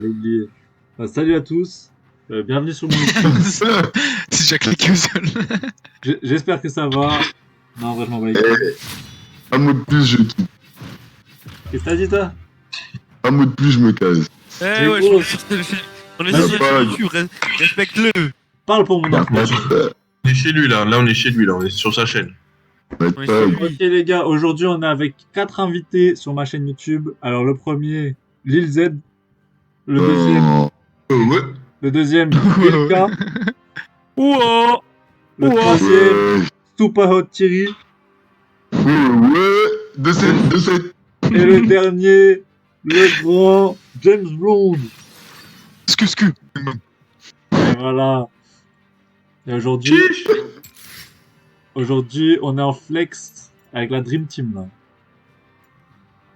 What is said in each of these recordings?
J'ai oublié. Salut à tous, bienvenue sur mon YouTube. C'est déjà cliqué au sol. J'espère que ça va. Non, en vrai, je m'en bats les couilles. Eh, un mot de plus, je quitte. Qu'est-ce que t'as dit, toi? Un mot de plus, je me casse. C'est Ouais, gros. on est Y'a sur pas- YouTube, respecte-le. Parle pour mon Y'a enfant. pas de- On est chez lui là, on est chez lui là, on est sur sa chaîne. y'a Oui, pas de- c'est Ok, les gars, aujourd'hui, on est avec 4 invités sur ma chaîne YouTube. Alors, le premier, Lil Z. Non. Ouais. Le deuxième, Ilka. Ouah. Le Ouais. troisième, Ouais. Super Hot Thierry. Ouais. 2-7. Et le dernier, le grand James Bond. Scu. Et voilà. Et aujourd'hui, on est en flex avec la Dream Team, là.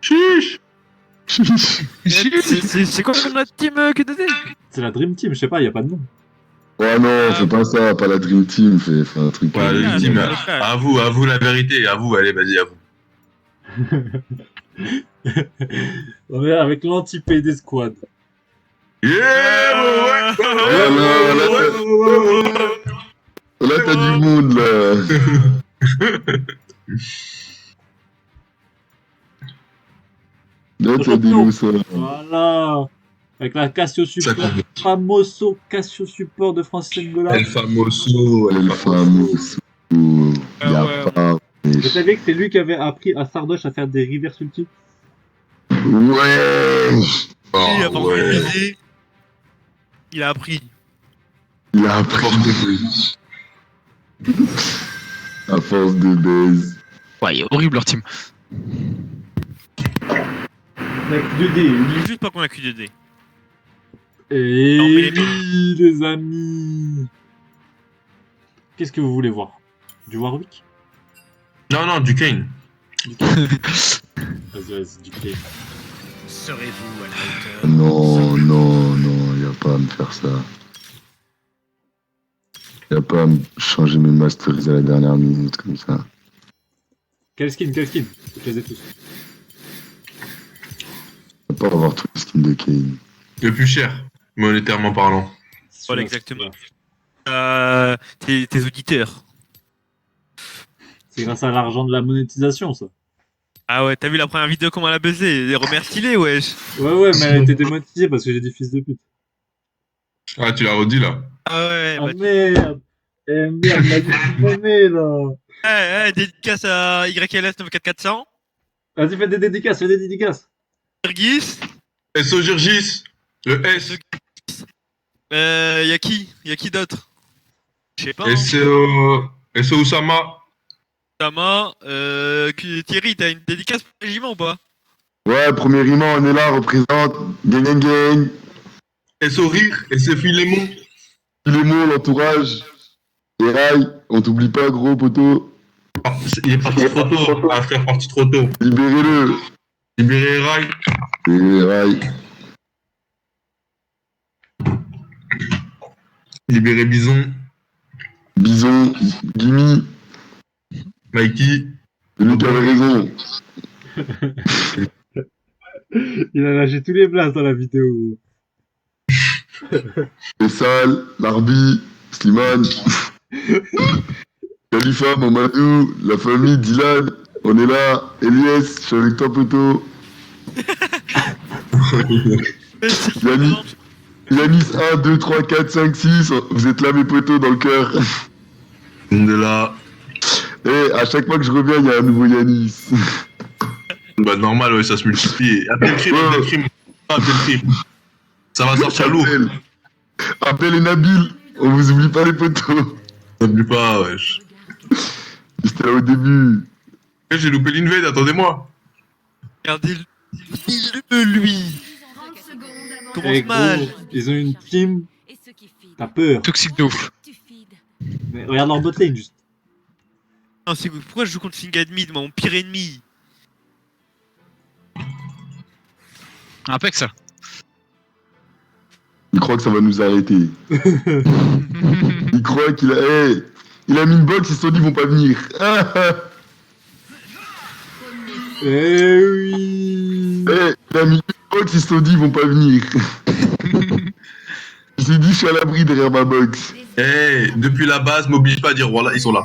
Chiche. C'est quoi notre team QDD? C'est la Dream Team, je sais pas, y a pas de nom. Ouais, non, fais pas ça, pas la Dream Team, fais un truc. Ouais, Ah, ultime. c'est local. À vous la vérité, à vous, allez, vas-y, à vous. On est avec l'anti-PD Squad. Yeah, ouais. Là, t'as du monde, là. Là, t'as des loups, ça. Voilà. Avec la Casio Support, Ça compte. famoso Casio Support de Francis Ngola. El famoso, Le fameux. Y'a ouais. pas. Vous savez que c'est lui qui avait appris à Sardoche à faire des reverse ulti? Ouais. Oh, Il a pas ouais. révisé. Il a appris. Il a appris à force de baise. Ouais, il est horrible leur team. Avec 2D. Oublie juste pas qu'on a QDD. Et Non, mais les oui, les amis. Qu'est-ce que vous voulez voir? Du Warwick? Non, du Kane. Vas-y, du Kane. Serez-vous à la hauteur? Non, y'a pas à me faire ça. Y'a pas à me changer mes masteries à la dernière minute comme ça. Quel skin? Je les ai tous. Y'a pas à avoir tous les skins de Kane. Le plus cher, monétairement parlant. Voilà, exactement. Tes auditeurs. C'est grâce à l'argent de la monétisation, ça. Ah ouais, t'as vu la première vidéo comment elle a buzzé? Remercie-les, wesh. Ouais, mais elle a été démonétisée parce que j'ai des fils de pute. Ah, tu l'as redit là. Ah ouais, Oh bah, merde! Eh merde, m'a dit de monnaie, là! dédicace à YLS 94400. Vas-y, fais des dédicaces. Virgis. SO Girgis, le S. Y'a qui d'autre? Je sais pas. Hein. SO Usama, Tama, Thierry, t'as une dédicace pour le régiment ou pas? Ouais, premier riment, on est là, représente. Gang. SO Rire, SO Filémon. Les mots, l'entourage. Et rails, on t'oublie pas, gros poteau. Il est parti trop tôt. Ah, frère, parti trop tôt. Libérez-le. Libéré Rai. Et rails. Libéré Bison. Bison, Gimme. Mikey. Celui qui avait raison. Il a lâché tous les blasts dans la vidéo. Les Sal, Larbi, Slimane. Khalifa, Mamadou, la famille, Dylan. On est là. Elias, je suis avec toi, poteau. Yanis 1, 2, 3, 4, 5, 6. Vous êtes là, mes poteaux, dans le cœur. On est là. Et à chaque fois que je reviens, il y a un nouveau Yanis. Bah, normal, ouais, ça se multiplie. Appelle le crime. Ça va sortir lourd. Appel et Nabil. On vous oublie pas, les poteaux. N'oublie pas, wesh. J'étais là au début. J'ai loupé l'invade, attendez-moi. Regardez-le, lui. Commence Eh, gros, mal. ils ont une team. T'as peur. Toxique de ouf. Mais regarde leur botlane, juste. Non, pourquoi je joue contre Singad Mid, mon pire ennemi? Impec ça. Il croit que ça va nous arrêter. Il croit qu'il a... Hey, il a mis une box, ils se sont dit, ils vont pas venir. Eh oui! Il a mis une box, ils se sont dit, ils vont pas venir. Il s'est dit, je suis à l'abri derrière ma box. Eh, depuis la base, m'oblige pas à dire voilà, ils sont là.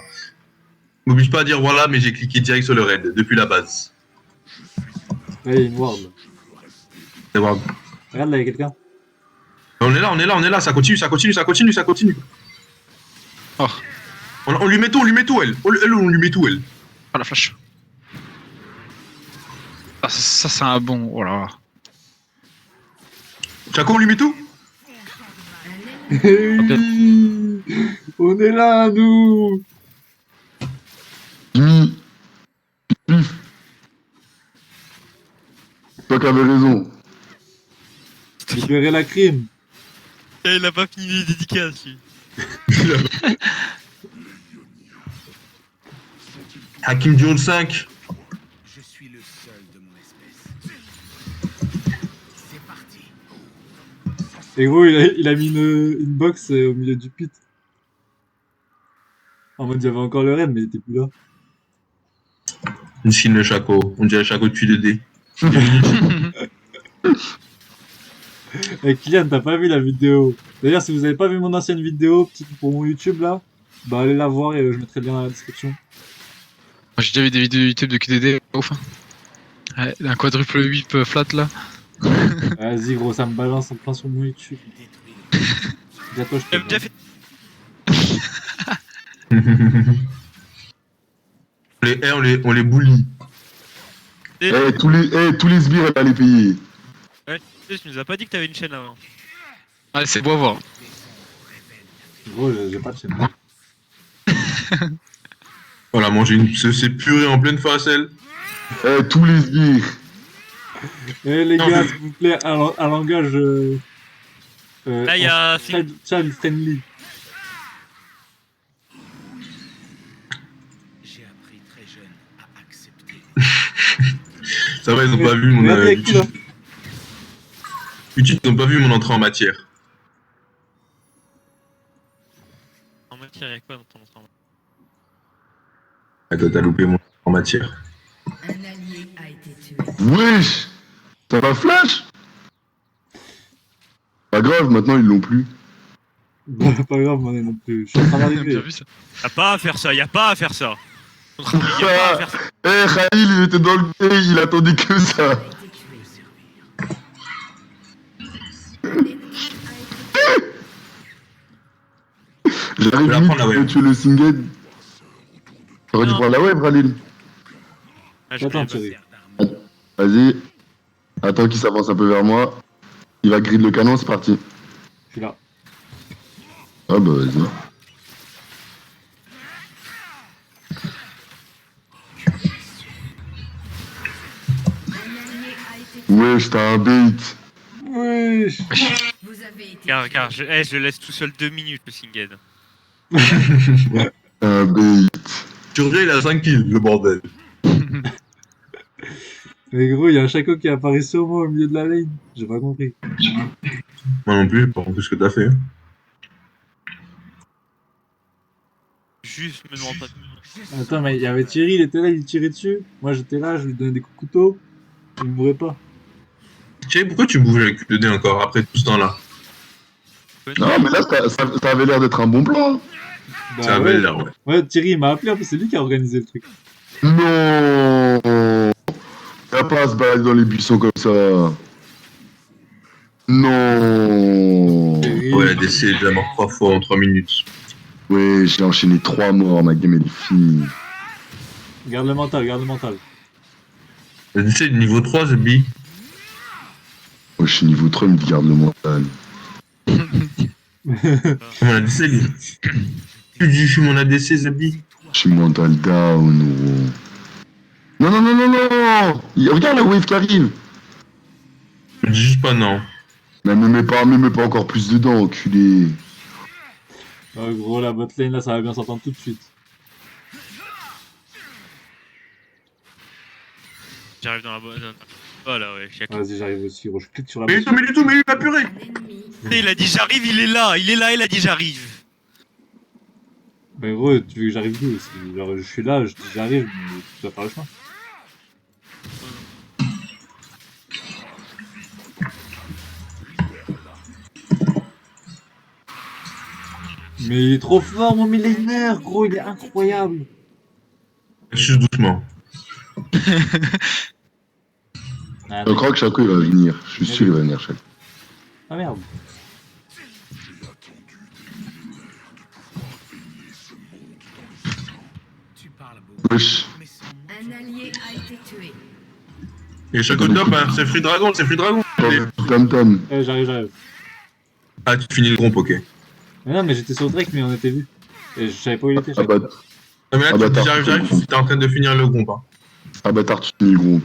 M'oblige pas à dire voilà, mais j'ai cliqué direct sur le raid, depuis la base. Ouais, il y a une ward. C'est bon. Regarde là, il y a quelqu'un. On est là, on est là, on est là, ça continue, ça continue, ça continue, ça continue. Oh. On lui met tout, on lui met tout, elle. On lui met tout, elle. Ah la flash. Ah, ça c'est un bon. Oh là là. Chaco, on lui met tout. Oui, on est là, nous. Jimmy. Pif. Toi qui avais raison. Libérez la crime. Eh, il a pas fini les dédicaces, lui. Hakim Jones 5. Je suis le seul de mon espèce. C'est parti. Et gros, il a mis une box au milieu du pit. En mode, il y avait encore le raid, mais il était plus là. Une skin de Chaco. On dirait Chaco depuis 2D. Et Kylian, t'as pas vu la vidéo. D'ailleurs, si vous avez pas vu mon ancienne vidéo, petite pour mon YouTube là, bah allez la voir et je mettrai le lien dans la description. Moi, j'ai déjà vu des vidéos YouTube de QDD. Ouf. Ouais, un quadruple whip flat là. Vas-y, gros, ça me balance en plein sur mon YouTube. Bientôt, je Il a te déjà fait. On les bully. Tous les sbires, elle allait payer. Tu nous as pas dit que t'avais une chaîne avant. Ouais, c'est beau à voir. Gros, j'ai pas de chaîne. Voilà, manger une c'est purée en pleine face, elle. Tous les sbires. Eh les Non, gars, mais- s'il vous plaît, un langage. Là, il y a. Child friendly. J'ai appris très jeune à accepter. Ça va, ils ont pas vu mon Regardez avec qui, là. YouTube, ils ont pas vu mon entrée en matière. En matière, il y a quoi dans ton ensemble? Ah, toi, t'as loupé mon entrée en matière. Un allié a été tué. Wesh. Ça va flash. Pas grave, maintenant ils l'ont plus. Pas grave, moi non plus. Je suis en train Bien d'arriver. vu ça. Y'a pas à faire ça, y'a pas à faire ça. Y'a pas à faire ça. Khalil, il était dans le pays, il attendait que ça. A été tué. L'ennemi a été J'arrive Je vais la vite prendre, la pour web. tuer le Singed. T'aurais dû Non. prendre la web, Khalil. Ah, je Attends, connais pas. Thierry. Vas-y. Attends qu'il s'avance un peu vers moi. Il va grid le canon, c'est parti. Je suis là. Ah bah vas-y. Wesh, t'as un bait. Wesh. Vous avez été Car je le laisse tout seul 2 minutes, le Singed. Un bait. Surgé, il a 5 kills, le bordel. Mais gros, il y a un Chaco qui apparaît sur moi au milieu de la lane. J'ai pas compris. Moi non plus, pas compris ce que t'as fait. Juste me demande pas. Attends, mais il y avait Thierry, il était là, il tirait dessus. Moi j'étais là, je lui donnais des coups de couteau. Il mourait pas. Thierry, pourquoi tu bouges avec le dé encore après tout ce temps-là? Non, mais là, ça avait l'air d'être un bon plan. Bah, Ça avait l'air, ouais. Ouais, Thierry il m'a appelé, en plus c'est lui qui a organisé le truc. Non. Y'a pas à se balader dans les buissons comme ça. Non. Thierry, Ouais, la DC est déjà mort 3 fois en 3 minutes. Ouais, j'ai enchaîné 3 morts, ma game elle est finie. garde le mental, garde le mental. La DC est niveau 3, The Bee. Moi, je suis niveau 3, il me dit garde le mental. Mon ADC, lui. Tu dis, je suis mon ADC, The Bee. Je suis mental down, gros. Non, non, non, non, non. Regarde la wave qui arrive. Je dis juste pas non. Mais me mets pas encore plus dedans, enculé. Oh, gros, la botlane là, ça va bien s'entendre tout de suite. J'arrive dans la bonne zone. Oh là, ouais, j'ai Vas-y, j'arrive aussi, gros. Je clique sur la Mais du tout, mais du tout, mais il va purée. un ennemi. Il a dit j'arrive, il est là, il a dit j'arrive. Mais gros, tu veux que j'arrive d'où aussi? Genre, je suis là, je dis j'arrive, mais tu dois faire le chemin. Mais il est trop fort, mon millénaire, gros, il est incroyable. Juste doucement. Ah, Je crois que Chaco il va venir. Je suis sûr qu'il va venir, Chaco. ah merde. Tu parles beaucoup, Wesh. mais sans moi, Un allié a été tué. Et Chaco top, hein, c'est Free Dragon, c'est Free Dragon. Tam Tam. J'arrive. Ah, tu finis le groupe, ok. Mais non, mais j'étais sur Drake, mais on était vu. Et je savais pas où il était. Ah bah, Non, mais là, Ah bah, tu dis t'as- j'arrive, t'es en train de finir le groupe. Hein. ah bâtard, tu finis le groupe.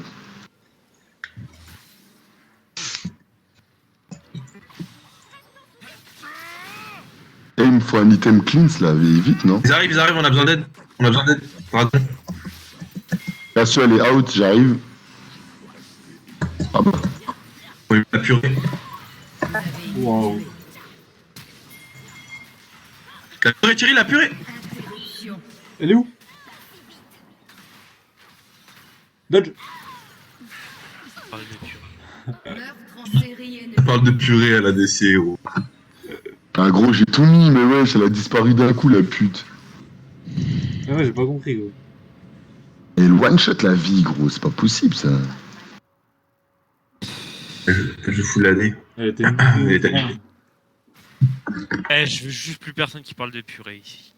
Eh, il me faut un item cleanse là, vite, non? Ils arrivent, on a besoin d'aide. On a besoin d'aide. Dragon. Cassio, elle est out, j'arrive. Ah bah, Oui, la purée. Vous avez été Wow. tué. La purée, Thierry, la purée. Interruption. Elle est où? Dodge. Parle de pure. Meurtre en série On ennemi. parle de purée à la DC, gros. ah gros, j'ai tout mis, mais wesh, elle a disparu d'un coup, la pute. Ah ouais, j'ai pas compris, gros. Et elle one-shot la vie, gros, c'est pas possible ça. Je fous l'année. Elle était Elle est allée. Eh, je veux juste plus personne qui parle de purée ici.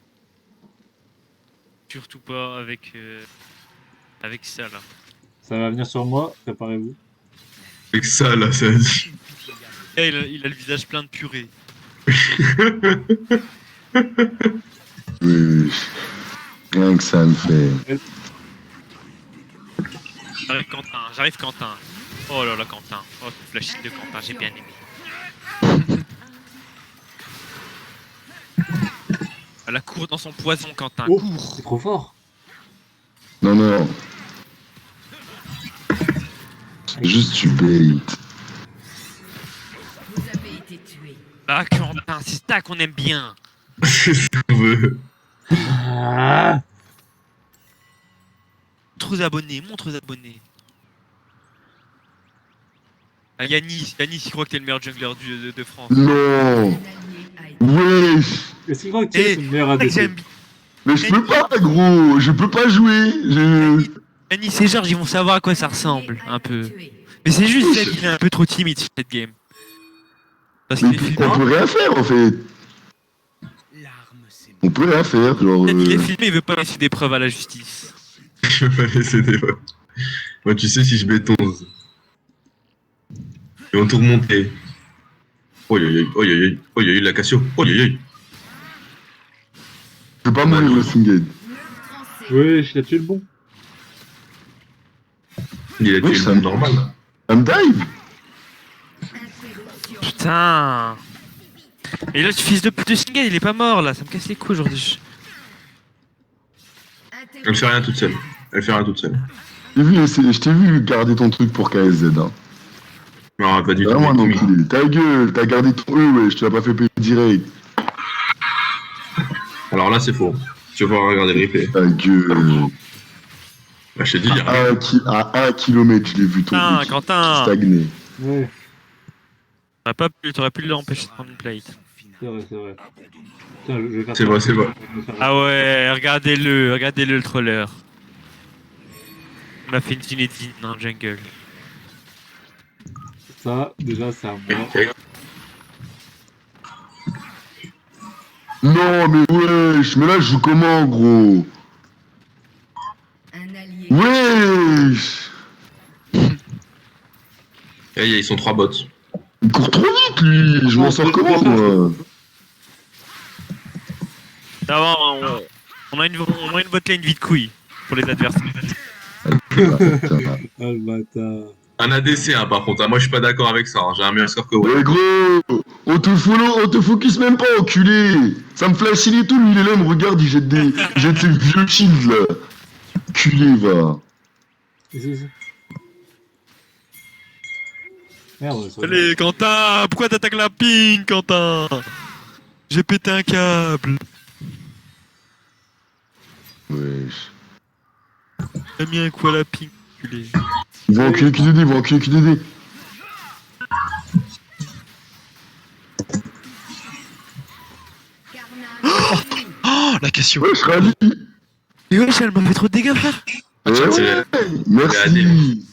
Surtout pas avec avec ça là. Ça va venir sur moi, préparez-vous. Avec ça, là, ça dit. Eh, il a le visage plein de purée. Wesh. Rien que ça me fait. J'arrive Quentin. Oh là là Quentin. Oh ce flashing de Quentin, j'ai bien aimé. Elle court dans son poison Quentin. Oh, Cours. c'est trop fort. Non, non. Juste tu bait. Vous avez été tué. Ah Quentin, c'est ça qu'on aime bien. C'est ce qu'on veut. Ah, Montre aux abonnés, montre aux abonnés. Ah, Yanis, il croit que t'es le meilleur jungler de France. Non. Un allié a été Wesh. est-ce qu'il croit que tu es Eh, le meilleur C'est ça que ADC? j'aime bien. Mais je peux pas, gros. Je peux pas jouer. Je... Yanis et Georges, ils vont savoir à quoi ça ressemble, un peu. Mais c'est juste Zed, il est un peu trop timide sur cette game. Parce qu'il Mais est filmé. on peut rien faire en fait. l'arme, c'est On peut rien faire, genre. Il est filmé, il veut pas laisser des preuves à la justice. Je vais pas laisser des votes. Moi, tu sais, si je bétonze. Ils vont tout remonter. Oh, la Cassio. Oh, Je peux pas mourir le single. meurtre en série. Ouais, je l'ai tué le bon. il a tué Oui, le ça monde me- normal. I'm dive. Interruption. Putain. Et là, ce fils de pute de single, il est pas mort là, ça me casse les couilles aujourd'hui. Elle fait rien toute seule. Elle fait rien toute seule. Je t'ai vu garder ton truc pour KSZ. Hein. Non, pas du tout. Vraiment non plus. Ta gueule, t'as gardé ton E, ouais, je te l'ai pas fait payer direct. Alors là, c'est faux. Tu vas pouvoir regarder le replay. Ta gueule. Bah, je t'ai dit, il y a rien. À 1 kilomètre, je l'ai vu ton Putain, truc Quentin. stagner. Ouais, T'aurais pu l'empêcher de prendre une plate. c'est vrai. Tiens, je vais faire C'est ça. vrai, c'est vrai. Je vais faire ça. Ah ouais, regardez-le le troller. Il m'a fait une Zinedine dans le jungle. Ça, déjà, c'est à moi. Non, mais wesh, mais là, je joue comment, gros? Un allié. Wesh. Ils sont 3 bots. Il court trop vite, lui. Je m'en sors comment, moi? Ça va, on a une botlane vide couille pour les adversaires. Ah, putain. Ah, le bâtard. Un ADC, hein, par contre. Ah, moi, je suis pas d'accord avec ça. Hein. J'ai un meilleur score que vous. Ouais, gros, on te focus même pas, enculé. Ça me flash il et tout, lui, il est là, il me regarde, il jette ses vieux shields, là. Culé, va. Ici. Merde, ça va. Allez, Quentin, pourquoi t'attaques la ping, Quentin? J'ai pété un câble. Wesh. J'ai mis un coup à la ping, culé. Ils vont enculer QDD, ils vont enculer QDD. Karma Oh, la question. Wesh, Rally. Et wesh, elle m'a fait trop de dégâts, frère. Eh tiens, ouais, Regardez. merci.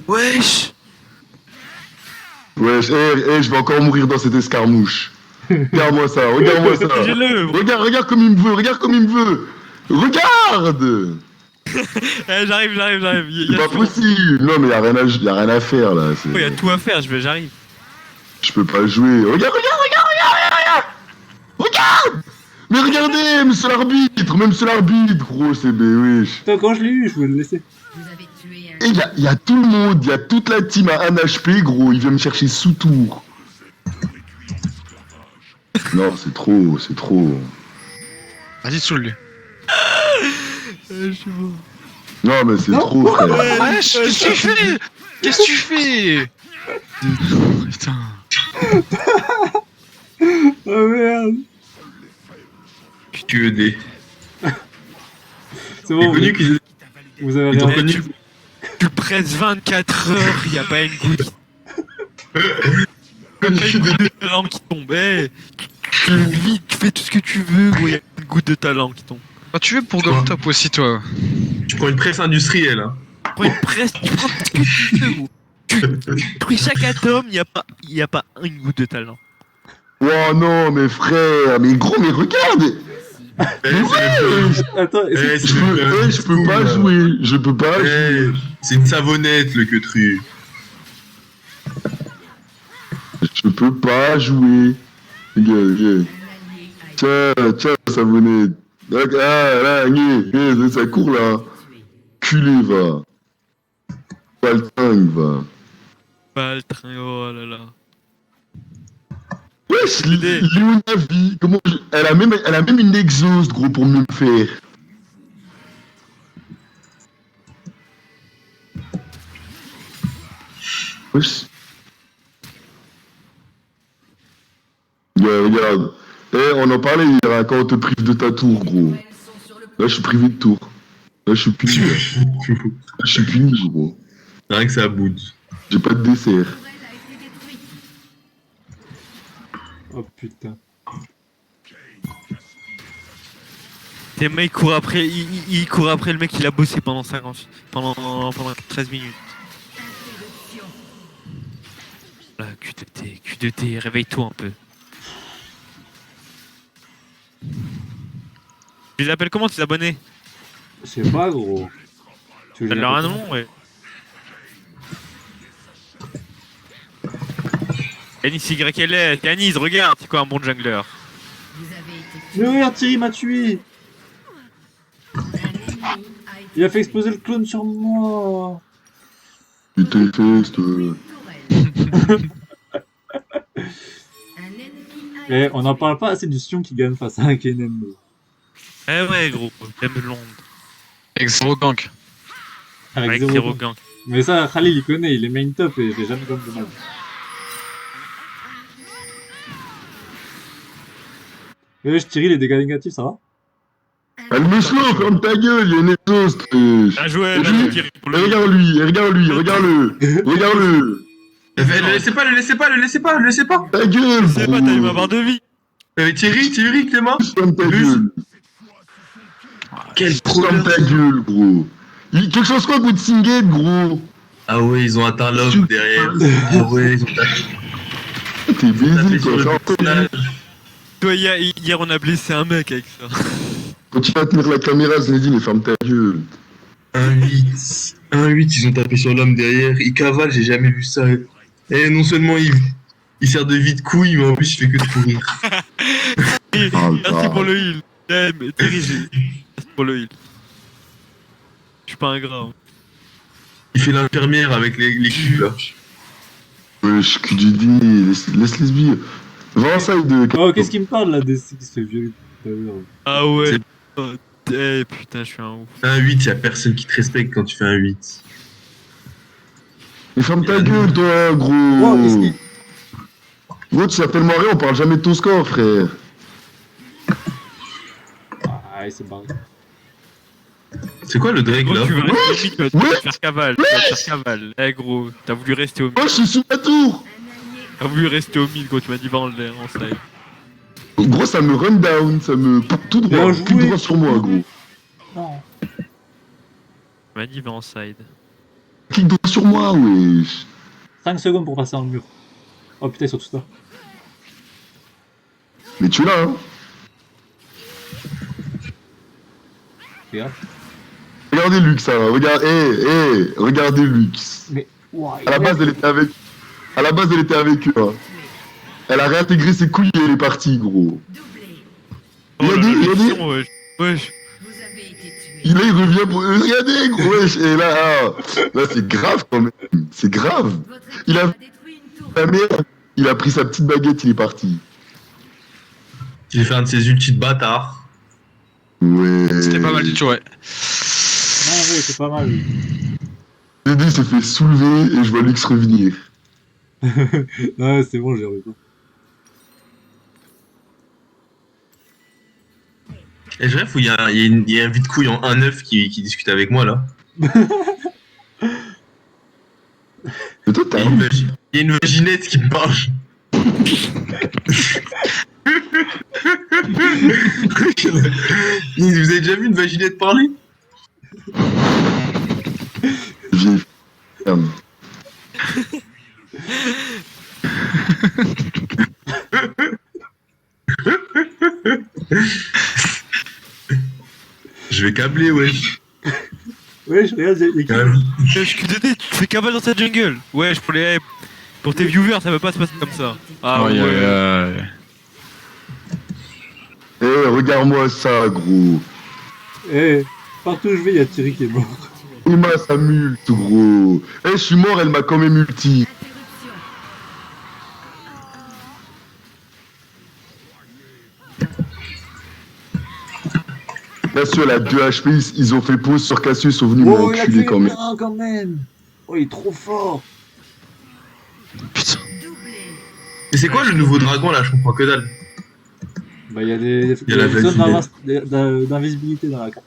Wesh. Wesh, je vais encore mourir dans cette escarmouche. Regarde-moi ça, regarde-moi ça. J'ai-le. Regarde comme il me veut, regarde comme il me veut. Regarde. Eh, j'arrive. C'est pas possible. Non, mais y a rien à faire là. Il y a tout à faire, j'arrive. Je peux pas jouer. Regarde. Mais regardez, monsieur l'arbitre, gros, c'est wesh. Putain, quand je l'ai eu, je voulais le laisser. Vous avez tué Et y a tout le monde, y a toute la team à 1 HP, gros, il vient me chercher sous tour. Non, c'est trop. Vas-y, saoule-le. Je suis mort. Non, mais c'est trop, frère. Wesh, qu'est-ce que tu fais? Qu'est-ce que tu fais? Putain. Oh merde. QED. C'est bon, connu qu'ils vous avez ils ont rien. connu. Tu presses 24 heures, y a pas une goutte. Pas une goutte de talent qui tombe. Eh, tu vis, tu fais tout ce que tu veux, gros, y a une goutte de talent qui tombe. Ah, tu veux pour Gum Top aussi, toi? Tu prends une presse industrielle, hein. Prends une presse, tu prends tout ce que tu veux, gros. Tu pris chaque atome, y a pas une goutte de talent. Oh non, mais frère, mais gros, mais regarde. Attends, Je peux pas jouer, je peux pas jouer. C'est une savonnette, le queutru. Je peux pas jouer. Regarde. un allié a été Tiens, savonnette. Là, ça court là. Culé, va. Paltingue, va. Pas le train, oh là là. Wesh, Léonavi, elle a même une exhaust, gros, pour mieux me faire. Wesh. Regarde. On en parlait hier, hein, quand on te prive de ta tour, gros. Elles sont sur le Là, je suis privé de tour. Là, je suis puni. Je suis puni, gros. Rien que ça boude. J'ai pas de dessert. tourelle a été détruite. Oh putain. Tes mecs courent après, il court après le mec qui a bossé pendant 13 minutes. Interruption. Là, Q2T, réveille-toi un peu. Tu les appelles comment tes abonnés? Je sais pas, gros. Tu veux que T'as je leur un l'appelle nom, ouais. Yanis YLS, Yanis, regarde, c'est quoi un bon jungler? Vous avez été Mais regarde, Thierry m'a tué. un ennemi a été Il a fait exploser le clone sur moi. Tu t'es fait, tourelle. Un ennemi a Eh, été on n'en parle pas assez du Sion qui gagne face à un Kennen. Eh ouais, gros, t'aimes Londres. Avec zéro gank. Avec zéro zéro gang. gang. Mais ça, Khalil il connaît, il est main top et il fait jamais comme de mal. Wesh, Thierry, les dégâts négatifs, ça va? Elle me slow, ferme ta gueule, il y a une exhaust. Bien joué, Et bien lui- joué, pour Et le- regarde-le. Regarde-le. Le laissez pas, le laissez pas. Ta gueule, C'est pas, t'as eu ma barre de vie. Thierry, Clément. Ferme ta gueule. Quel Ferme ta gueule, gros. Quelque chose quoi, good Singate, gros. Ah ouais, ils ont atteint l'homme derrière. Ah ouais, ils ont tapé T'es baisé, sur le quoi. personnage. Toi, hier, on a blessé un mec avec ça. Quand tu vas tenir la caméra, Zinedine, ferme ta gueule. 1-8, ils ont tapé sur l'homme derrière. Il cavale, j'ai jamais vu ça. Et non seulement il sert de vide couille, mais en plus il fait que de courir. Merci pour le heal. Eh, mais Thierry, merci pour le heal. Je suis pas ingrat. Hein. Il fait l'infirmière avec les cubes là. Wesh, QDD, laisse les billes. Va en side de. Oh, qu'est-ce qu'il me parle là, DC qui se fait violer tout à l'heure? Ah ouais. Oh, eh, putain, je suis un ouf. 1-8, y'a personne qui te respecte quand tu fais un 8. Mais ferme ta gueule, toi, gros. Oh, qu'est-ce qu'il- Gros, tu s'appelles Mario, on parle jamais de ton score, frère. Ah, il s'est barré. C'est quoi le Drake Gros, là? tu veux rester au mid, tu vas te Ouais. faire cavale. Tu vas te faire cavale. Eh, gros, t'as voulu rester au mid. Oh, je suis sous la tour. un allié J'ai voulu rester au mid quand tu m'as dit va en l'air, en slide. Gros, ça me run down, ça me. Tout droit, Bien tout joué. droit sur moi, gros. Non. Tu m'as dit va en side. Clique droit sur moi, wesh. 5 secondes pour passer dans le mur. Oh putain, ils sont tous là. Mais tu es là, hein. Regarde. Regardez Lux, hein. Regardez Lux. Mais. Ouah, À la base, elle était avec. À la base, elle était avec eux, hein. Elle a réintégré ses couilles et elle est partie, gros. Doublé. Regardez. Wesh. Wesh. Vous avez été tué. Il revient pour. Regardez, gros, wesh. Et là, là, c'est grave quand même. C'est grave. Votre Il a- équipe a détruit une tour. La merde. Il a pris sa petite baguette, il est parti. J'ai fait un de ces ultis de bâtard. Ouais. C'était pas mal du tout, ouais. Non, ouais, c'est pas mal. Dédé s'est fait soulever et je vois Lux revenir. Non, c'est bon, j'ai revu. Et je rêve où il y a un vide couille en 1-9 qui discute avec moi là. Mais toi, t'as un. Il y a une vaginette qui me parle. Vous avez déjà vu une vaginette parler? Vieille ferme. Je vais câbler, wesh. Ouais, je regarde, il y a qui Wesh, QDD, tu fais cabal dans ta jungle. Wesh, pour tes viewers, ça va pas se passer comme ça. Ah Aïe, ouais. aïe, aïe. Eh, regarde-moi ça, gros. Eh, partout où je vais, il y a Thierry qui est mort. Il m'a sa multe, gros. Eh, je suis mort, elle m'a quand même ulti. Interruption. Cassio, elle a 2 HP, ils ont fait pause sur Cassio, ils sont venus Oh, il a m'enculer tué quand même. un quand même. Oh, il est trop fort. Putain. Doublé. Mais c'est quoi le nouveau dragon là? Je comprends que dalle. Bah, il y a des Il y a la zones vaginette. d'invisibilité dans la carte.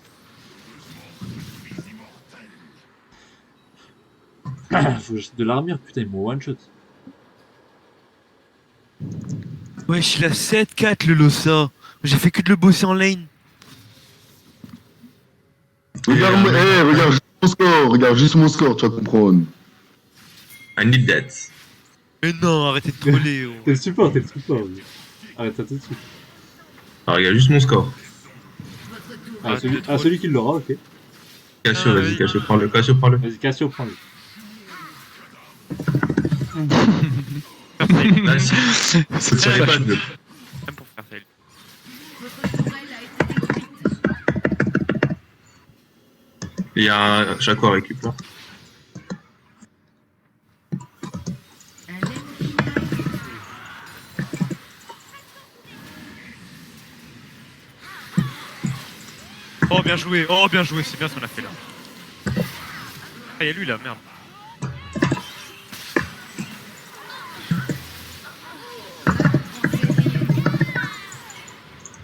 Faut que j'essaie de l'armure, putain, ils m'ont one shot. Wesh, il a 7-4 le Losa. J'ai fait que de le bosser en lane. Regarde-moi, regarde juste mon score, regarde juste mon score, tu vas comprendre. I need that. Mais non, arrêtez de troller. T'es le support, oui. Arrête ça tout de suite. Ah, regarde juste mon score. Votre tour. Ah, celui qui l'aura, ok. Cassio, Ah, vas-y, vas-y. Cassio, prends-le. Cassio, prends-le. Vas-y, Cassio, prends-le. Ah, si. Ça tire J'avais pas. pas de. Même pour faire fail. Votre tourelle a été détruite. Il y a un Chaco à récupérer. Un ennemi a été tué. Oh, bien joué, c'est bien ce qu'on a fait là. Ah, y'a lui là, merde.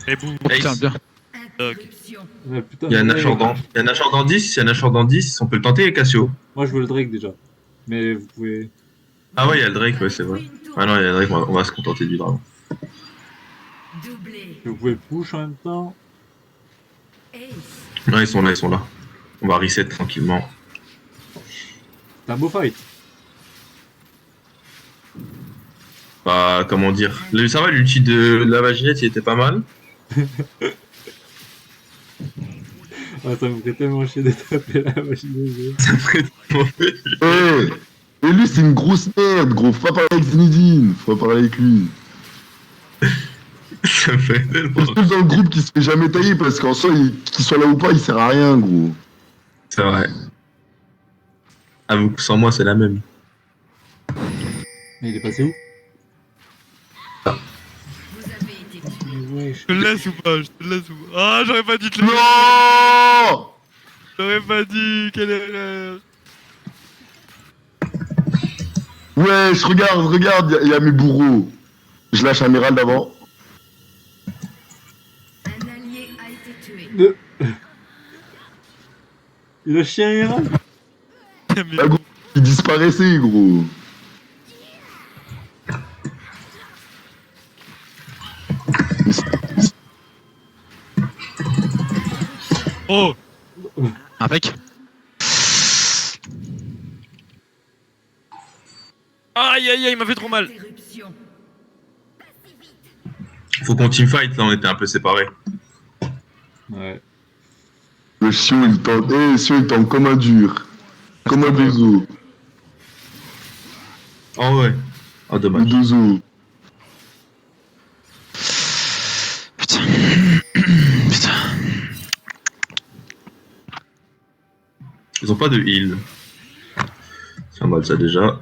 Et boum, Oh, putain, bien. Interruption. Ouais, putain, Il y a un ouais. Nashor dans 10, il y a un Nashor dans 10, on peut le tenter, Cassio. Moi, je veux le Drake déjà. Mais vous pouvez. Ah ouais, il y a le Drake, ouais, c'est vrai. Ah non, il y a le Drake, on va se contenter du dragon. Doublé. Vous pouvez push en même temps. Ace. Non, ils sont là, ils sont là. On va reset tranquillement. C'est un beau fight. Bah, comment dire. Ça va, l'ulti de la vaginette, il était pas mal. Ah, ça me ferait tellement chier de taper la machine. Ça me ferait tellement fait. Eh, et lui, c'est une grosse merde, gros. Faut pas parler avec Zinedine, faut pas parler avec lui. Ça me fait tellement. C'est le seul dans le groupe qui se fait jamais tailler parce qu'en soi, qu'il soit là ou pas, il sert à rien, gros. C'est vrai. Avoue que sans moi, c'est la même. Mais il est passé où? Vous avez été tué. Mais wesh. Je te laisse ou pas? Je te laisse ou pas? Ah, j'aurais pas dit de le Non! J'aurais pas dit, quelle erreur. Wesh, regarde, il y a mes bourreaux. Je lâche Amiral d'avant. Un allié a été tué. Il a chien Iran. Ah, gros, il disparaissait, gros. Oh. Impec. Aïe aïe aïe, il m'a fait trop mal. Interruption. Faut qu'on teamfight, là, on était un peu séparés. Ouais. Le Sion, il tente. Eh, Sion, il tente comme un dur. Comme un dozo. Oh ouais. Ah, Le dommage. dozo. Putain. Putain. Ils ont pas de heal. C'est un mal ça déjà.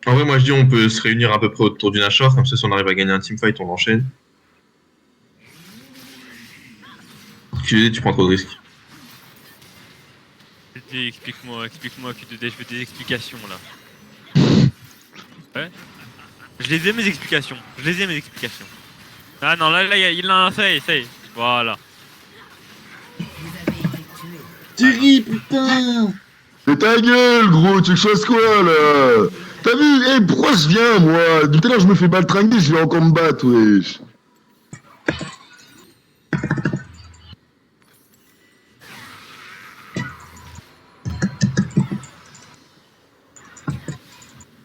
En vrai, moi je dis on peut se réunir à peu près autour du Nashor, comme ça si on arrive à gagner un teamfight, on enchaîne. Tu prends trop de risques. QD, explique-moi, QD, je veux des explications là. Ouais. Je les ai mes explications. Ah non, là, il a un, ça y est. Voilà. Vous avez été tué. Thierry, putain! Mais ta gueule, gros, tu veux que je fasse quoi, là? T'as vu? Eh, pourquoi je viens, moi? Tout à l'heure, je me fais baltringuer, je vais encore me battre, wesh.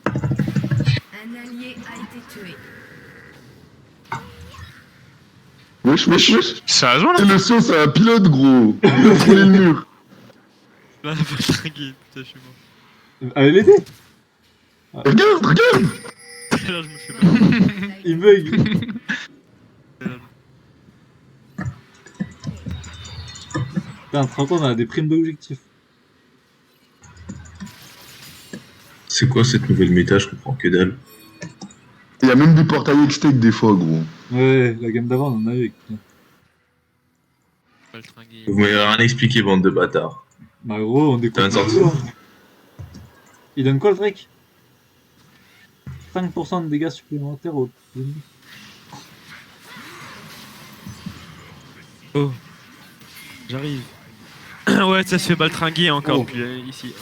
Un allié a été tué. Wesh. Sérieusement là Eh, le Sion, c'est un pilote, gros. Il va frôler le mur. Là, on a pas tringué, putain, je suis mort. Allez l'aider! Regarde. Là, je me fais mal. Il bug! Putain, 30 ans, on a des primes d'objectifs. C'est quoi cette nouvelle méta? Je comprends que dalle. Il y a même des portails extec des fois, gros. Ouais, la game d'avant, on en avait. Putain. Pas le tringuer. Vous m'avez rien expliqué, bande de bâtards. Bah gros, on découvre. T'as une sortie. Il donne quoi le Drake? 5% de dégâts supplémentaires au ennemis. Oh. J'arrive. Ouais, ça se fait baltringuer encore, Oh. puis ici.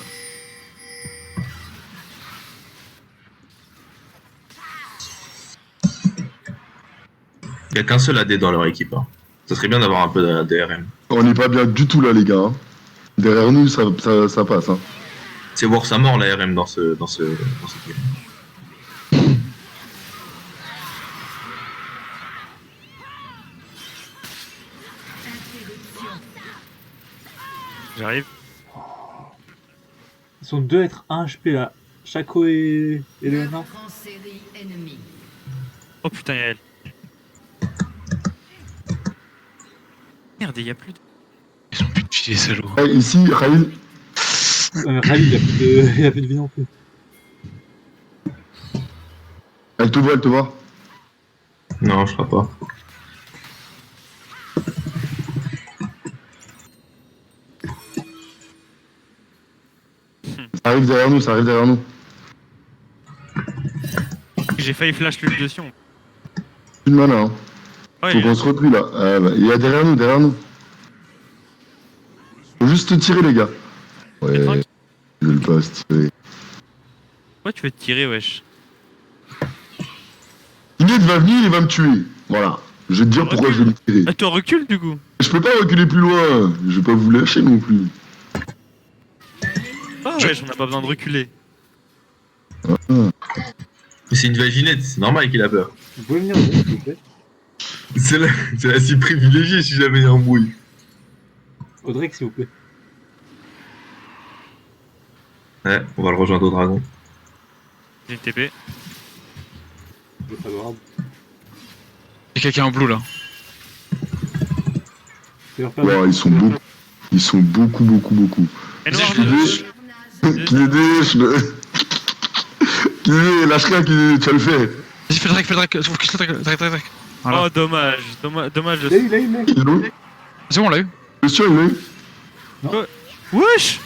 Il y a qu'un seul AD dans leur équipe. Hein. Ça serait bien d'avoir un peu d'ARM. On n'est pas bien du tout là, les gars. Hein. Derrière nous, ça passe. Hein. C'est voir sa mort l'ARM dans cette game. Interruption. J'arrive. Ils sont deux à être 1 HP là. Shaco et Leona. Meurtre en série ennemi. Oh putain, y'a elle. Merde, y'a plus de. Ils ont plus de filets salauds. Eh, ici, Raïl, Rally, il a plus de vie non plus. elle te voit. Non, je crois pas. Ça arrive derrière nous. J'ai failli flash l'ultimation. Plus de mana, hein. Ouais, Faut qu'on se recule là. Ah, bah, il y a derrière nous. Faut juste tirer, les gars. Ouais, tranquille. je vais le pas se tirer. Ouais, tu veux te tirer, wesh. Ined va venir, il va me tuer. Voilà. Je vais te dire pourquoi je vais me tirer. Ah, toi, recule du coup. Je peux pas reculer plus loin. Je vais pas vous lâcher non plus. Ah, wesh, on a pas besoin de reculer. Mais c'est une vaginette, c'est normal qu'il a peur. Vous pouvez venir, s'il vous plaît. C'est la cible privilégiée si jamais il y a un bruit. Audrek, s'il vous plaît. Ouais, on va le rejoindre au dragon. J'ai une TP. Je vais pas le hard. Y'a quelqu'un en blue là. C'est leur perdre. Wow, ils sont beaucoup. Et Vas-y, noir, je Carnage. Kidé, lâche rien, Kidé, tu vas le faire. Vas-y, fais le drag, focus le drag. Voilà. Oh, dommage de. Il a eu. Ils l'ont eu. C'est bon, on l'a eu. Le Sion, il l'a eu. Wesh.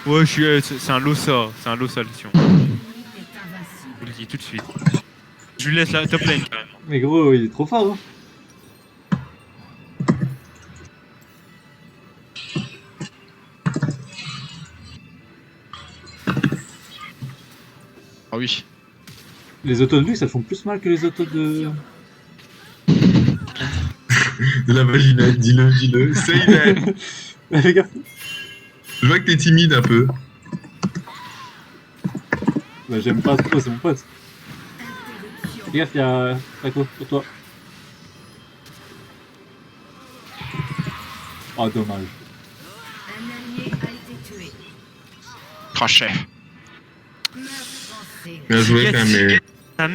Wesh, c'est un losa, Sion. Est invincible. Je vous le dis tout de suite. Je lui laisse la top lane carrément. Mais gros, il est trop fort, hein. Ah oui. Les autos de lui, ça font plus mal que les autos de. De la vaginette, dis-le. Say that. Fais gaffe. Je vois que t'es timide un peu. Bah, j'aime pas trop, c'est mon pote. Interruption. Fais gaffe, y'a Taco, pour toi. Oh, dommage. Un allié a été tué. Crochet. Meurtre en série. Bien joué quand même, mais... Ta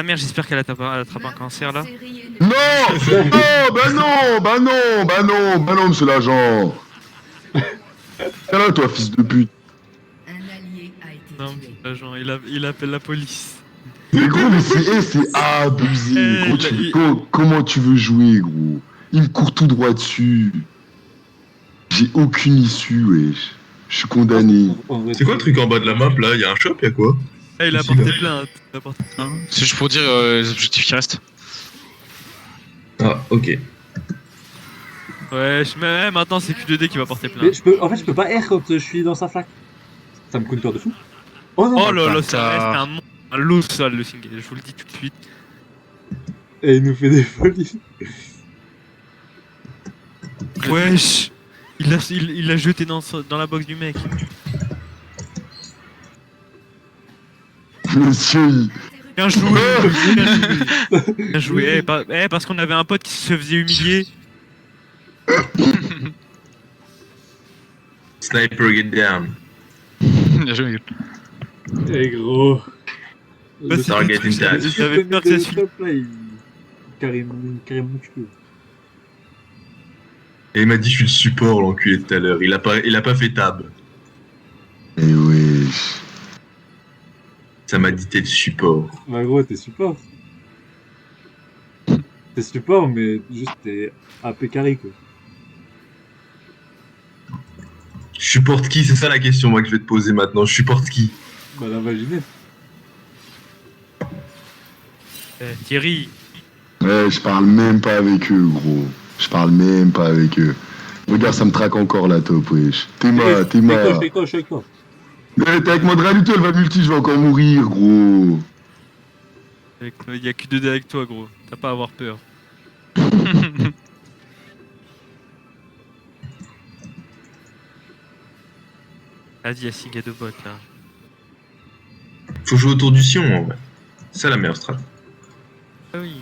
mère, j'espère qu'elle attrape un cancer là. Série et Non bah non, monsieur l'agent. Viens là, toi, fils de pute. un allié a été Non, tué. l'agent, il appelle la police. Mais gros, mais c'est abusé. Eh, Gros, comment tu veux jouer, gros? Il me court tout droit dessus. J'ai aucune issue, wesh. Je suis condamné. C'est quoi le truc en bas de la map là? Y'a un shop, y'a quoi? Eh, il a Ici, porté là. plainte. Il a porté plainte. C'est juste pour dire les objectifs qui restent. Ah, ok. Ouais, maintenant c'est Q2D qui va porter Mais plainte. en fait, je peux pas R quand je suis dans sa flaque. Ça me coûte peur de fou. Oh non. Oh là là, ça bâtard. reste un lot sale le single, je vous le dis tout de suite. Et il nous fait des folies. Wesh, il l'a jeté dans la box du mec. Monsieur, Bien joué, bien joué. Bien joué. Parce qu'on avait un pote qui se faisait humilier. Sniper get down. Bien joué, Miguel. Eh gros. Bah, c'est- Target intact. J'avais peur que ça se finisse. Là, il carrément mon cul. Et il m'a dit je suis le support l'enculé de tout à l'heure. Il a pas fait tab. eh wesh. Ça m'a dit t'es le support. Bah gros, t'es support. T'es support, mais juste t'es AP carré quoi. Je supporte qui? C'est ça la question moi que je vais te poser maintenant. Je supporte qui? Bah la vaginette. Thierry, Ouais, je parle même pas avec eux, gros. Je parle même pas avec eux. Regarde, ça me traque encore la top, wesh. T'es ma. Je fais quoi, je suis avec toi. Mais t'es avec moi de Raluto, elle va multi, je vais encore mourir, gros. il y a Q2D avec toi, gros. T'as pas à avoir peur. Vas-y, il y a Siga de bot là. Faut jouer autour du Sion en vrai. C'est ça la meilleure strat. Ah oui.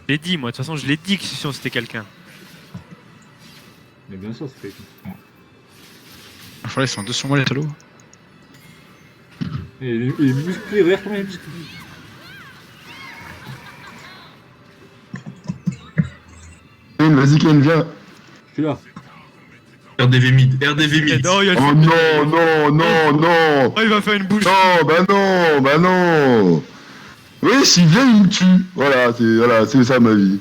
Je l'ai dit, moi, de toute façon, je l'ai dit que si c'était quelqu'un. Mais bien sûr, c'est fait. Enfin, ils sont deux sur moi, les talos. Et il est musclé, regarde comment il est musclé. Ken, vas-y, Ken, viens. Je suis là. RDV mid. RDV Eh mid. non, il y a le Oh non. Oh, il va faire une bouche. Non, bah non. Oui, s'il vient, il me tue. Voilà, c'est ça ma vie.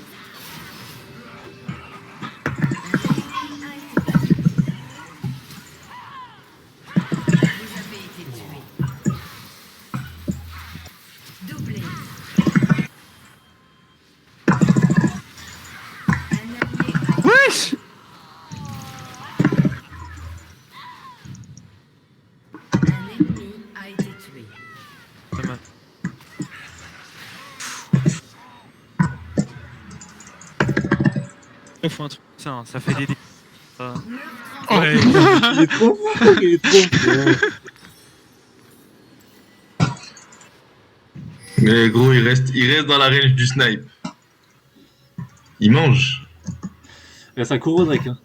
Vous avez été tué. Doublé. Un allié a Wesh. Un ennemi a été tué. Il faut un truc, ça fait des dégâts. Ça. Meurtre en Ouais. Il est trop fort, il est trop fort. Mais gros, il reste dans la range du snipe. Il mange. Et ça court au Drake. Hein.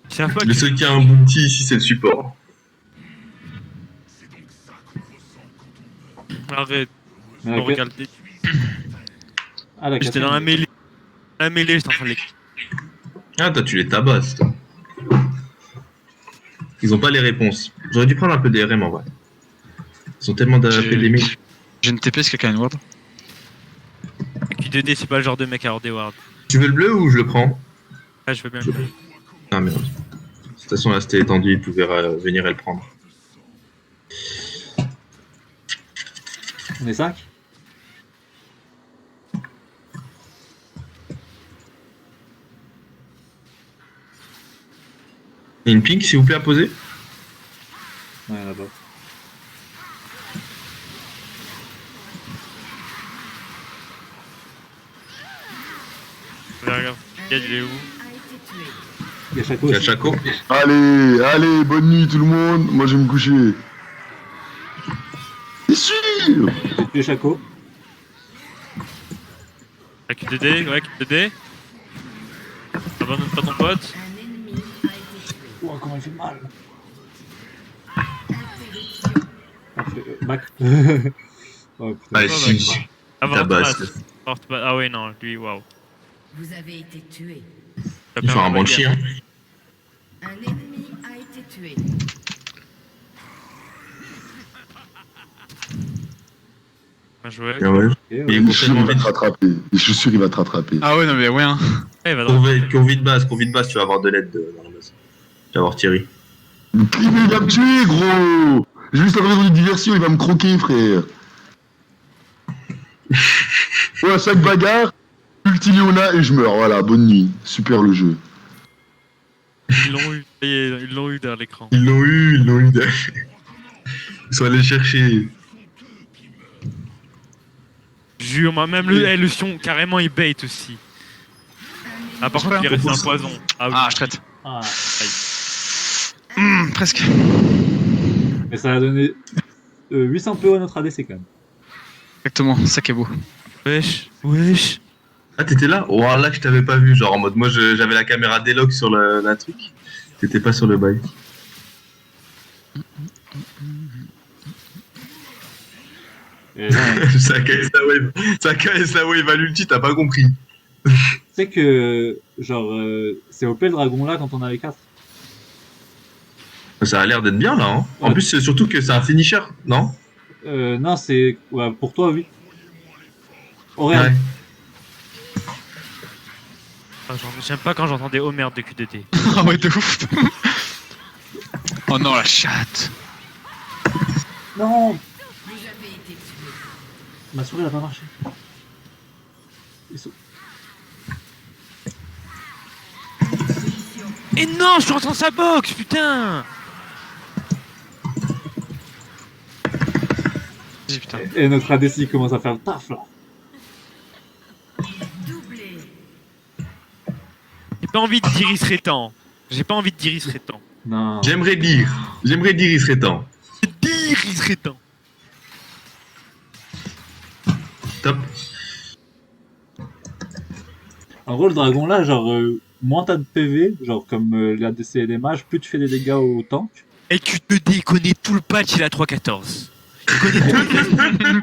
Je savais pas Le que- seul qui a un bounty ici, c'est le support. Arrête, Mais on regarde. Ah, la J'étais dans la mêlée. La mêlée, j'étais en train de les. Ah, toi, tu les tabasses, toi. Ils ont pas les réponses. J'aurais dû prendre un peu des RM en vrai. Ils ont tellement d'AP des mecs. J'ai une TP, est-ce que quelqu'un a une ward? Q2D, c'est pas le genre de mec à avoir des wards. Tu veux le bleu ou je le prends? Ah, je veux bien. Ah merde. De toute façon, là, c'était étendu, il pouvait venir et le prendre. On est 5. Et une pink, s'il vous plaît, à poser? Ouais, là-bas. Gad, il est où? A été tué. Il y a Chaco Il y a aussi. Chaco. Allez, allez, bonne nuit tout le monde. Moi, je vais me coucher. C'est sûr. J'ai tué Chaco. La QDD, ouais, QDD. Abandonne pas ton pote. Un ennemi a été tué. Ouah, comment il fait mal. Interruption. Parfait. Back. Oh putain. Ah, Ouais, si. Tabasse. Ah ouais, non, lui, waouh. Vous avez été tué. Il fait un bon chien. Un ennemi a été tué. Bien joué. Ah ouais. Ok, Il ouais. est Je suis sûr qu'il complètement va te rattraper. Je suis sûr qu'il va te rattraper. Ah ouais, non, mais ouais, hein. Ouais, va dans Courvie de base, tu vas avoir de l'aide dans la base. Tu vas avoir Thierry. Il va me tuer, gros. J'ai juste la raison de diversion, il va me croquer, frère. Ouais, à chaque bagarre, ulti Léona et je meurs. Voilà, bonne nuit. Super le jeu. Ils l'ont eu, ça y est, ils l'ont eu derrière l'écran. Ils l'ont eu. Ils sont allés chercher. Jure, moi, même le Sion, carrément, il bait aussi. Ah, par contre, il reste un poison. Ah oui. Ah, je traite. Ah. Presque. Mais ça a donné 800 PO à notre ADC quand même. Exactement, ça qui est beau. Wesh, wesh. Ah, t'étais là? Oh, là, je t'avais pas vu. Genre en mode, moi, j'avais la caméra délock sur la truc. T'étais pas sur le bail. Et là, Ça KS la wave à l'ulti, t'as pas compris. tu sais que, genre, c'est OP le dragon là quand on a les 4. Ça a l'air d'être bien là. Hein. En Ouais. plus, c'est surtout que c'est un finisher, non? Non, c'est. Ouais, pour toi, oui. Aurélien. Ouais. Ah, j'aime pas quand j'entends des oh merde de QDT. Ah ouais, de ouf. Oh non, la chatte. Non, Vous avez été tué. ma souris elle a pas marché. Ils sont- Et non, je suis rentré dans sa box, putain. Vas-y, putain. Et notre ADC il commence à faire le taf là. Doublé. J'ai pas envie de dire il serait temps. J'ai pas envie de dire il serait temps. Non. J'aimerais dire, il serait temps. Dire il serait temps. Top. En gros, le dragon là, genre, moins t'as de PV, genre comme l'ADC et les mages, plus tu fais des dégâts au tank. Et QDT connaît tout le patch, il a 3.14. Il connaît tout le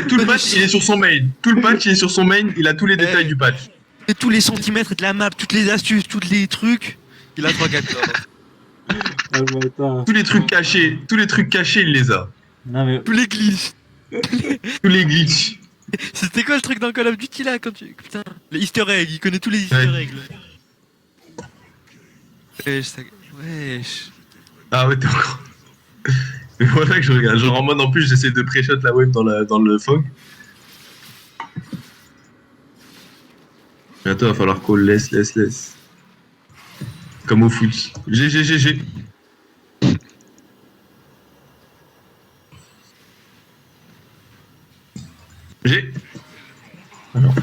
Tout le patch, il est sur son main. Il a tous les détails du patch. et tous les centimètres de la map, toutes les astuces, tous les trucs. Il a 3.14. Ah, bah, attends. Tous les trucs cachés, il les a. Non mais, Tous les glitches. Tous les glitches. C'était quoi le truc dans Call of Duty là quand tu. Putain. Les easter eggs, il connaît tous les easter Ouais. eggs. Là. Wesh, ça... Wesh. Ah ouais, t'es encore. Mais voilà que je regarde. Genre en mode en plus, j'essaie de pré-shot la wave dans le fog. Mais attends, il va falloir qu'on laisse. Comme au foot. GG. G. Alors.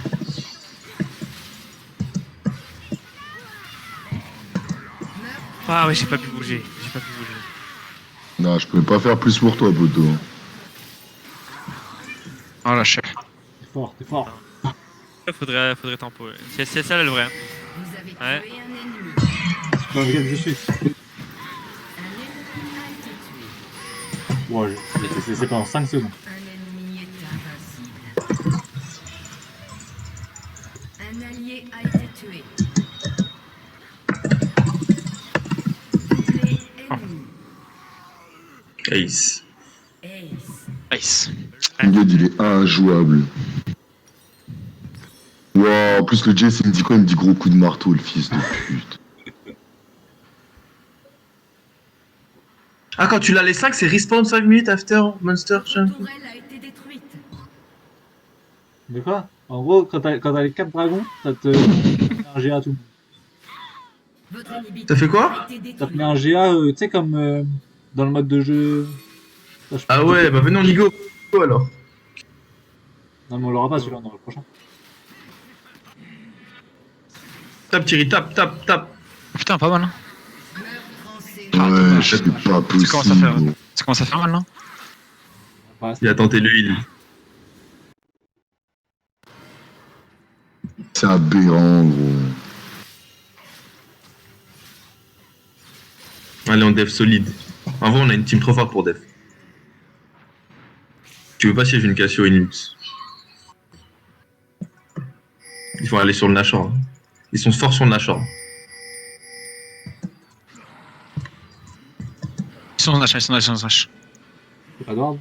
Ah ouais, j'ai pas pu bouger. Non, je peux pas faire plus pour toi, Bodo. Oh la chatte. t'es fort. Faudrait tempo. C'est ça là, le vrai. Vous avez Ouais. tué un ennemi. Dans lequel je suis. Un ennemi a été tué. Ouais, c'est pendant 5 secondes. Un ennemi est invincible. Un allié a été tué. Doublé ennemi. Ace. Ace. Nice. Le gars, il est injouable. Wow, en plus, le Jace, il me dit quoi? Il me dit gros coup de marteau, le fils de pute. Ah, quand tu l'as les 5, c'est respawn 5 minutes after Monster Champ. Tourelle a été détruite. De quoi? En gros, quand t'as les 4 dragons, ça te met un GA tout. Votre inhibiteur Ça fait quoi? a été Ça te détruit. met un GA, tu sais, comme dans le mode de jeu. Ça, je Ah pense ouais, que- bah venez on y go alors. Non, mais on l'aura pas celui-là, dans le prochain. Tape, Thierry, tape, tape, tape. Putain, pas mal, hein. Ouais, c'est pas possible. commence à faire- Ça commence à faire mal, non? Ouais, Il a tenté le heal. C'est aberrant, gros. Allez, on def solide. En vrai, on a une team trop forte pour def. Tu veux pas si j'ai une Cassio Inux. Ils vont aller sur le Nashor. Hein. Ils sont forts sur le Nashor. Ils sont en H, ils sont en H, ils sont en H. c'est pas d'ordre.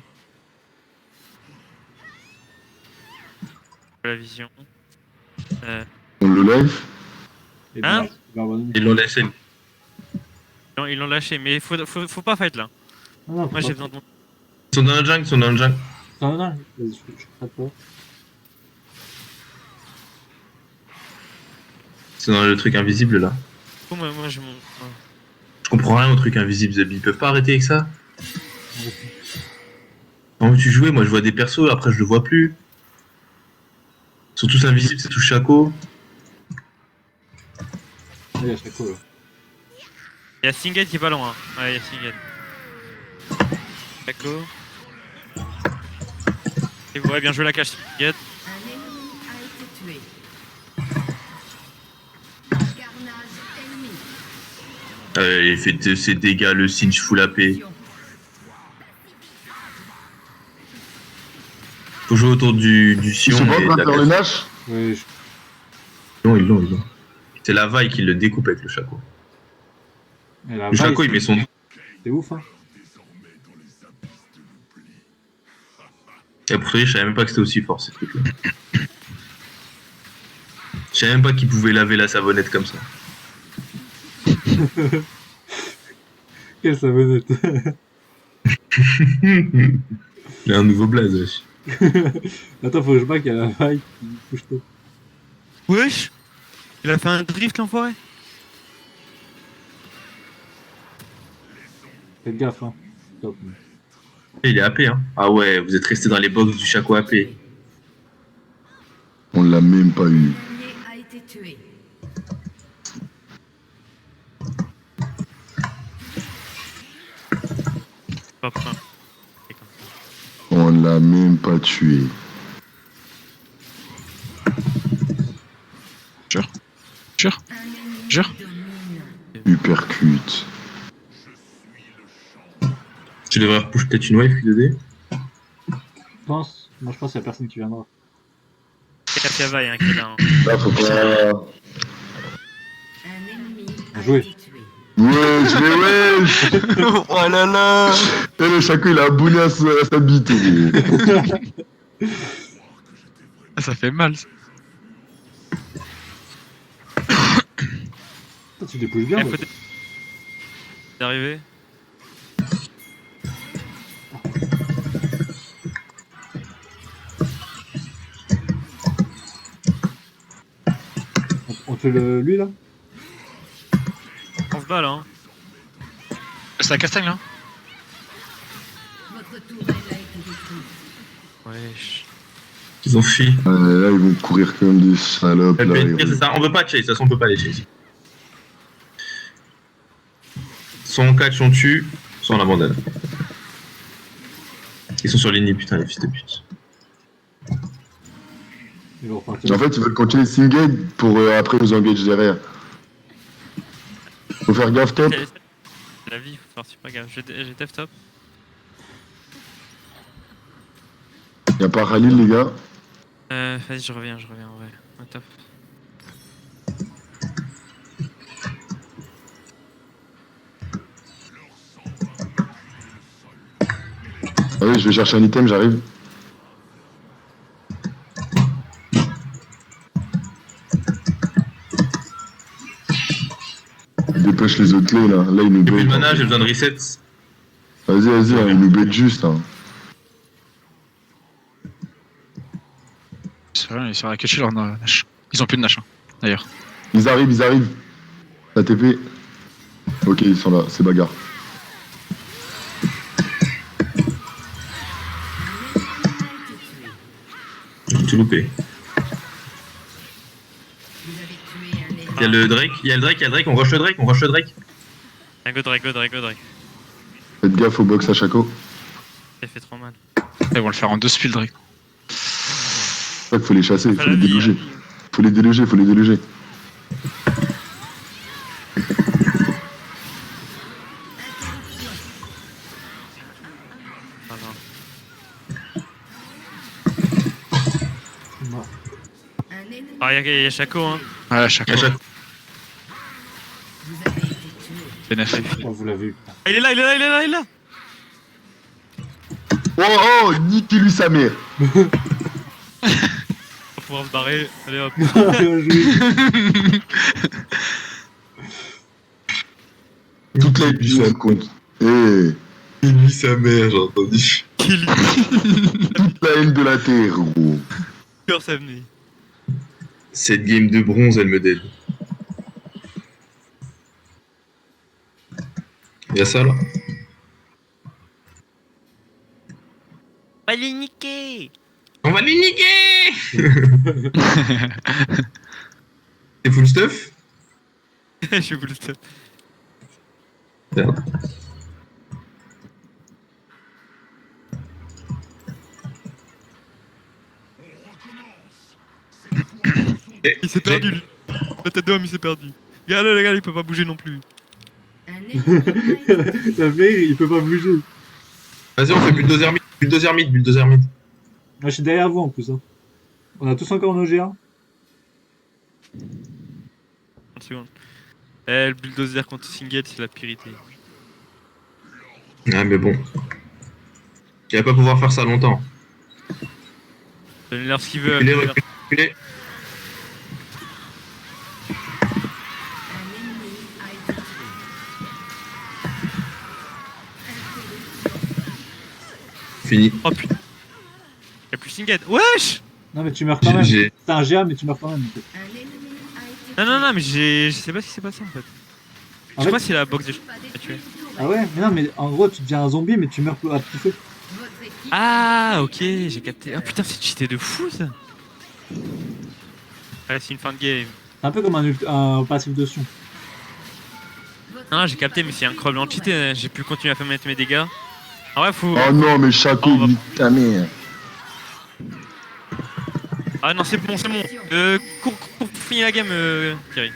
La vision. On le live. Et Hein il va abandonner. Ils l'ont laissé. Non, ils l'ont lâché, mais faut pas fight là. Non, non, faut Moi pas- j'ai besoin de mon. Ils sont dans le jungle, ils sont dans le jungle. Non, non, vas-y, je traite pas. C'est dans le truc invisible là. Moi j'ai mon. Je comprends rien au truc invisible, Zabi. Ils peuvent pas arrêter avec ça. Quand tu jouais, moi je vois des persos, après je le vois plus. Ils sont tous invisibles, c'est tout Chaco. Il y a Chaco là. Il y a Singed qui est pas loin. Hein. Ouais, il y a Singed. D'accord. Et ouais, bien joué la cache Singed. Un ennemi a été tué. Carnage ennemi. Il fait de ses dégâts, le Singe full AP. Faut jouer autour du Ils Sion. sont pas en et train de de la faire le Cassio. Nash. Oui, Non, ils l'ont. C'est la vaille qui le découpe avec le Chaco. Et la Le Chaco, vaille, il met son. c'est ouf, hein. Et pour te dire, je savais même pas que c'était aussi fort ces trucs-là. Je savais même pas qu'il pouvait laver la savonnette comme ça. Quelle savonnette. Il a un nouveau blaze, wesh. Attends, faut que je back à la vaille qui touche tout. Wesh. Il a fait un drift l'enfoiré. Faites gaffe, hein. Top. Et il est AP, hein. Ah ouais, vous êtes resté dans les box du Chaco AP. On l'a même pas eu. Allié a été tué. Hop, hein. C'est comme ça. On l'a même pas tué. Jure. Un ennemi Jure. domine. Hypercute. Tu devrais repush peut-être une wave Q2D. Je pense. Moi, je pense qu'il y a personne qui viendra. C'est Capiavaille hein, qui est là. Hein. Là, faut pas. Un ennemi a Bien joué. été tué. Wesh, mais wesh. Oh là là. Et le Chaco, il a abonné à sa bite, gros. Ah, ça fait mal. Ça. Toi, tu dépouilles bien, À ouais. côté. C'est arrivé. On te lui là. On se bat là. Hein. C'est la castagne là? Votre tourelle a été détruite. Wesh. Ils ont fui. Là, ils vont courir comme des salopes. Là, ils C'est ça, on peut pas chase, de toute façon on peut pas les chase. Soit on catch, on tue, soit on abandonne. Ils sont sur l'ennemi, putain, les fils de pute. Ils vont repartir. En fait, ils veulent continuer Singed pour après nous engage derrière. Faut faire gaffe top. C'est la vie, faut faire super gaffe. J'ai def top. Y'a pas Khalil, les gars. Vas-y, je reviens, ouais. Ouais, top. Allez, je vais chercher un item, j'arrive. Dépêche les autres clés là. Là, ils nous J'ai plus de baitent. mana, j'ai besoin de reset. Vas-y, hein, ils nous baitent juste. Hein. C'est vrai, ils sont à cacher leur Nash. Ils ont plus de Nash, hein, d'ailleurs. Ils arrivent. La TP. Ok, ils sont là, c'est bagarre. J'ai tout loupé. Vous avez tué un ennemi. Y'a le Drake, on rush le Drake. Go Drake. Faites gaffe au box à Chaco. Ça fait trop mal. Ils vont le faire en 2 spill Drake. C'est ça qu'il faut les chasser, Pas faut la les vie, déloger. Faut les déloger. Non. Un ennemi. Ah, y'a Chaco, hein. Ouais, à chaque À fois. chaque- Vous avez été tué. NF. Oh, vous l'avez eu. putain. Ah, il est là. Oh, niquez-lui sa mère. On va pouvoir se barrer. Allez hop. Bien joué. Toute la vie, ça compte. Eh, Il lui sa mère, j'ai entendu. Kill. toute la haine de la terre, gros. Cœur ça venait. Cette game de bronze, elle me déle. Y'a ça là. Va les niquer. On va les niquer. C'est full stuff. Je suis full stuff. Merde. Il s'est perdu lui. La tête d'homme il s'est perdu. Regarde les gars, il peut pas bouger non plus. Un ennemi a été La veille, il peut pas bouger. Vas-y, on fait bulldozer mid. Moi, je suis derrière vous en plus. Hein. On a tous encore nos GA. 30 secondes. Eh, le bulldozer contre Singed, c'est la purité. Ah, mais bon. Il va pas pouvoir faire ça longtemps. Donnez-leur ce qu'ils veulent. Reculez. un ennemi a été tué. Fini. Oh putain. Y'a plus Singed. Wesh. Non, mais tu meurs quand même. J'ai- T'as un GA, mais tu meurs quand même. En fait. Un ennemi a été Non, mais je sais pas ce qui s'est passé en fait. En Je sais fait- pas si la box de. pas tué. détruit le tour. Ah ouais, mais non, mais en gros, tu deviens un zombie, mais tu meurs à petit feu. Votre équipe Ah, ok, j'ai capté. Ah putain, c'est cheaté de fou ça. Ouais, c'est une fin de game. C'est un peu comme un passif de Sion. Non, j'ai capté, mais c'est incroyablement cheaté. Hein. J'ai pu continuer à faire mettre mes dégâts. Ah ouais, faut. Oh non, mais Chaco, On va- nique ta mère. Ah non, c'est bon. Cours, finis la game, Thierry.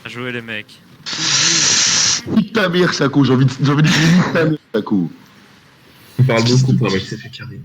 Bien joué les mecs. Nique ta mère, Chaco, j'ai envie de dire nique ta mère, Chaco. On parle beaucoup pour un mec qui s'est fait carrer.